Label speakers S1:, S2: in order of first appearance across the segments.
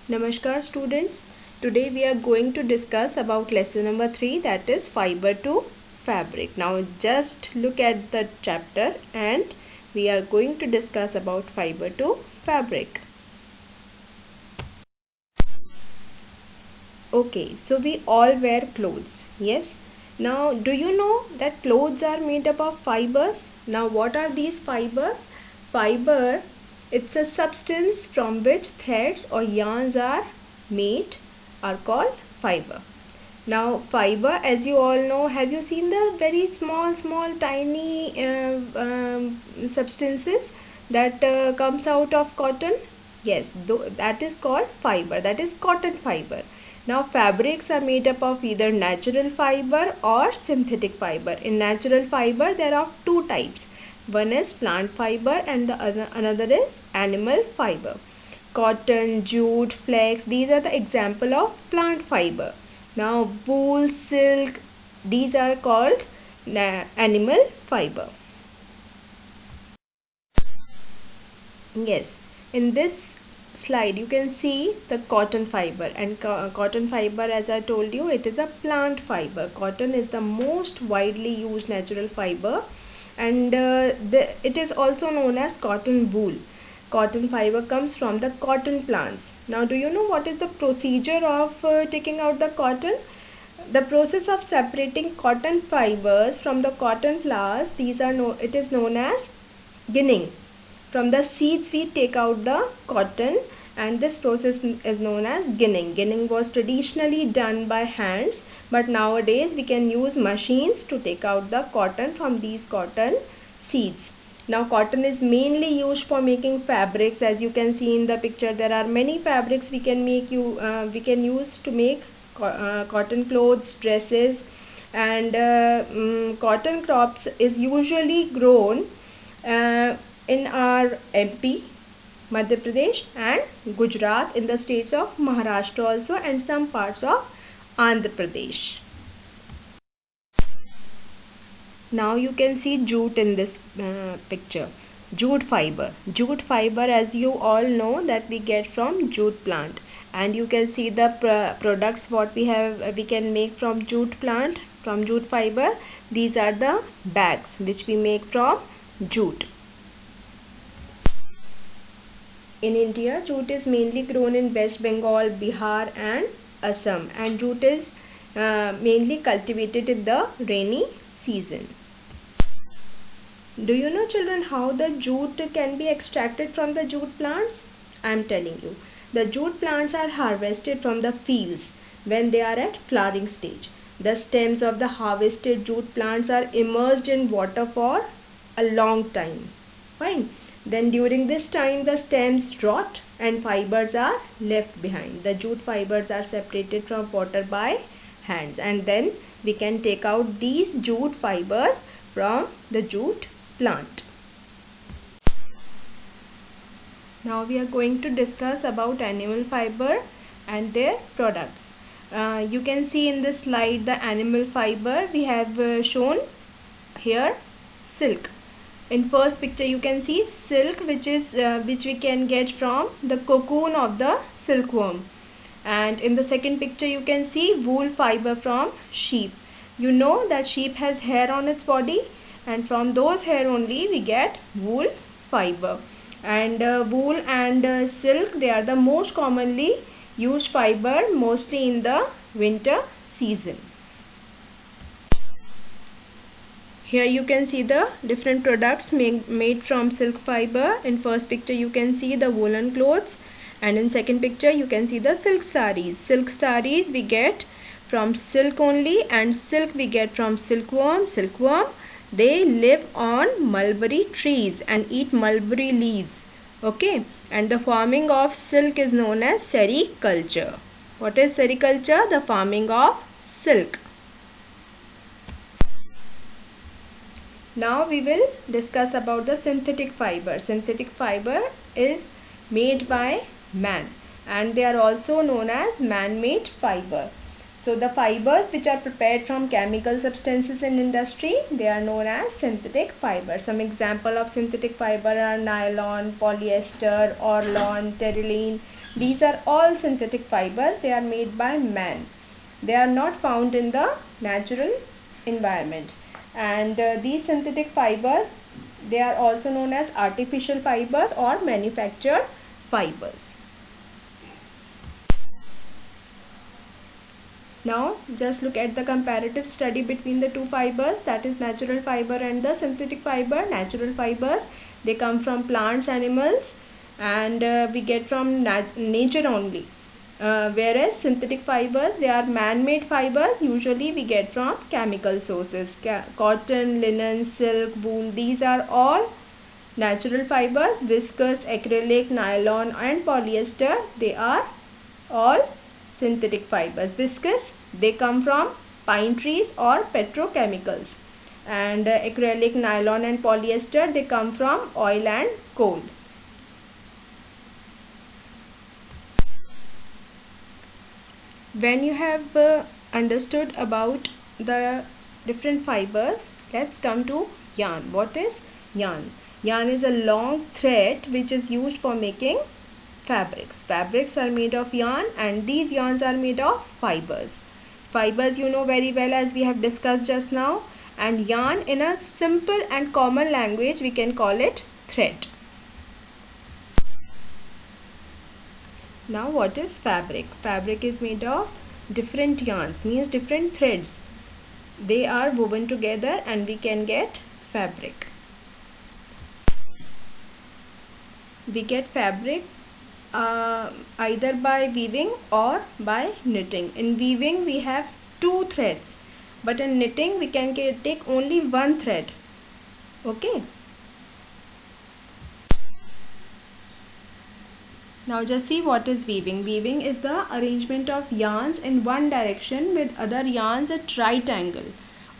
S1: Namaskar students. Today we are going to discuss about lesson number 3, that is fiber to fabric. Now just look at the chapter and we are going to discuss about fiber to fabric. Okay, so we all wear clothes. Yes. Now do you know that clothes are made up of fibers? Now what are these fibers? Fiber, it's a substance from which threads or yarns are made, are called fiber. Now fiber, as you all know, have you seen the very small tiny substances that comes out of cotton? Yes, that is called fiber, that is cotton fiber. Now fabrics are made up of either natural fiber or synthetic fiber. In natural fiber there are two types. One is plant fiber and the another is animal fiber. Cotton, jute, flax, these are the example of plant fiber. Now wool, silk, these are called animal fiber. Yes, in this slide you can see the cotton fiber, and cotton fiber, as I told you, it is a plant fiber. Cotton is the most widely used natural fiber, and it is also known as cotton wool. Cotton fiber comes from the cotton plants. Now do you know what is the procedure of taking out the cotton? The process of separating cotton fibers from the cotton flowers, it is known as ginning. From the seeds we take out the cotton, and this process is known as ginning. Ginning was traditionally done by hands, but nowadays we can use machines to take out the cotton from these cotton seeds. Now cotton is mainly used for making fabrics. As you can see in the picture, there are many fabrics we can use to make cotton clothes, dresses, and cotton crops is usually grown in our MP, Madhya Pradesh and Gujarat, in the states of Maharashtra also, and some parts of Andhra Pradesh. Now you can see jute in this picture. Jute fiber. Jute fiber, as you all know, that we get from jute plant, and you can see the products what we can make from jute plant, from jute fiber. These are the bags which we make from jute. In India, jute is mainly grown in West Bengal, Bihar and Assam, and jute is mainly cultivated in the rainy season. Do you know, children, how the jute can be extracted from the jute plants? I am telling you. The jute plants are harvested from the fields when they are at flowering stage. The stems of the harvested jute plants are immersed in water for a long time. Fine. Then during this time the stems rot and fibers are left behind. The jute fibers are separated from water by hands, and then we can take out these jute fibers from the jute plant. Now we are going to discuss about animal fiber and their products. You can see in this slide the animal fiber. We have shown here silk. In first picture you can see silk, which we can get from the cocoon of the silkworm, and in the second picture you can see wool fiber from sheep. You know that sheep has hair on its body, and from those hair only we get wool fiber. And wool and silk, they are the most commonly used fiber, mostly in the winter season. Here you can see the different products made from silk fiber. In first picture you can see the woolen clothes, and in second picture you can see the silk sarees. Silk sarees we get from silk only, and silk we get from silkworm. Silkworm, they live on mulberry trees and eat mulberry leaves. Okay, and the farming of silk is known as sericulture. What is sericulture? The farming of silk. Now we will discuss about the synthetic fiber. Synthetic fiber is made by man, and they are also known as man-made fiber. So the fibers which are prepared from chemical substances in industry, they are known as synthetic fibers. Some example of synthetic fiber are nylon, polyester, orlon, terylene. These are all synthetic fibers. They are made by man. They are not found in the natural environment. And these synthetic fibers, they are also known as artificial fibers or manufactured fibers. Now just look at the comparative study between the two fibers, that is natural fiber and the synthetic fiber. Natural fibers, they come from plants, animals, and we get from nature only. Whereas synthetic fibers, they are man-made fibers, usually we get from chemical sources. Cotton, linen, silk, wool, these are all natural fibers. Viscose, acrylic, nylon and polyester, they are all synthetic fibers. Viscose, they come from pine trees or petrochemicals, and acrylic, nylon and polyester, they come from oil and coal. When you have understood about the different fibers, let's come to yarn. What is yarn? Yarn is a long thread which is used for making fabrics. Fabrics are made of yarn, and these yarns are made of fibers. Fibers you know very well, as we have discussed just now, and yarn in a simple and common language we can call it thread. Now what is fabric? Fabric is made of different yarns, means different threads. They are woven together and we can get fabric. We get fabric either by weaving or by knitting. In weaving we have two threads, but in knitting we can take only one thread. Okay. Now just see what is weaving. Weaving is the arrangement of yarns in one direction with other yarns at right angle.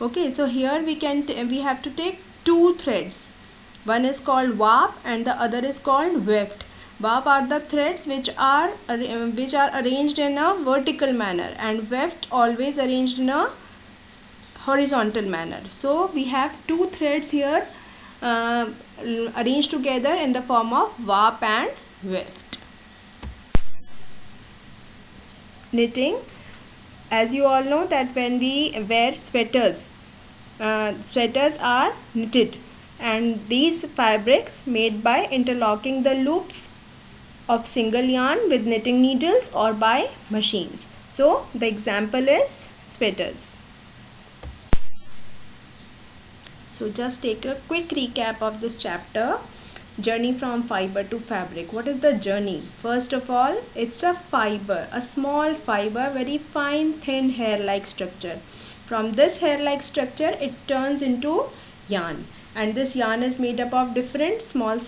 S1: Okay, so here we have to take two threads. One is called warp and the other is called weft. Warp are the threads which are arranged in a vertical manner, and weft always arranged in a horizontal manner. So we have two threads here arranged together in the form of warp and weft. Knitting, as you all know that when we wear sweaters, sweaters are knitted, and these fabrics made by interlocking the loops of single yarn with knitting needles or by machines. So the example is sweaters. So just take a quick recap of this chapter. Journey from fiber to fabric. What is the journey? First of all, it's a fiber, a small fiber, very fine thin hair-like structure. From this hair-like structure it turns into yarn, and this yarn is made up of different small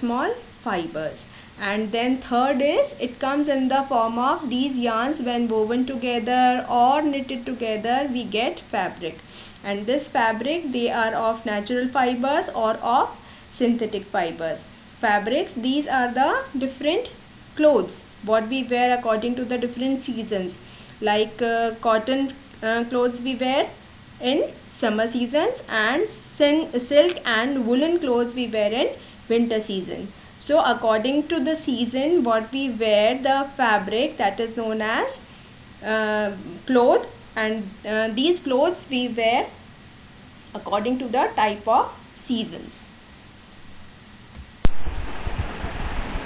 S1: fibers. And then third is, it comes in the form of these yarns when woven together or knitted together we get fabric, and this fabric, they are of natural fibers or of synthetic fibers. Fabrics, these are the different clothes what we wear according to the different seasons, like cotton clothes we wear in summer seasons, and silk and woolen clothes we wear in winter season. So according to the season what we wear, the fabric, that is known as cloth, and these clothes we wear according to the type of seasons.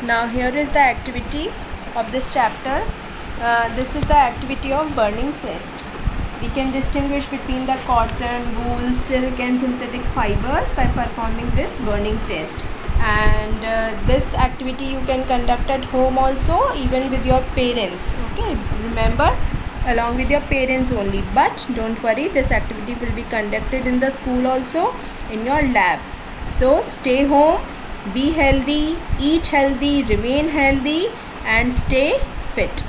S1: Now here is the activity of this chapter. This is the activity of burning test. We can distinguish between the cotton, wool, silk and synthetic fibers by performing this burning test. And this activity you can conduct at home also, even with your parents. Okay, remember, along with your parents only. But don't worry, this activity will be conducted in the school also, in your lab. So stay home, be healthy, eat healthy, remain healthy and stay fit.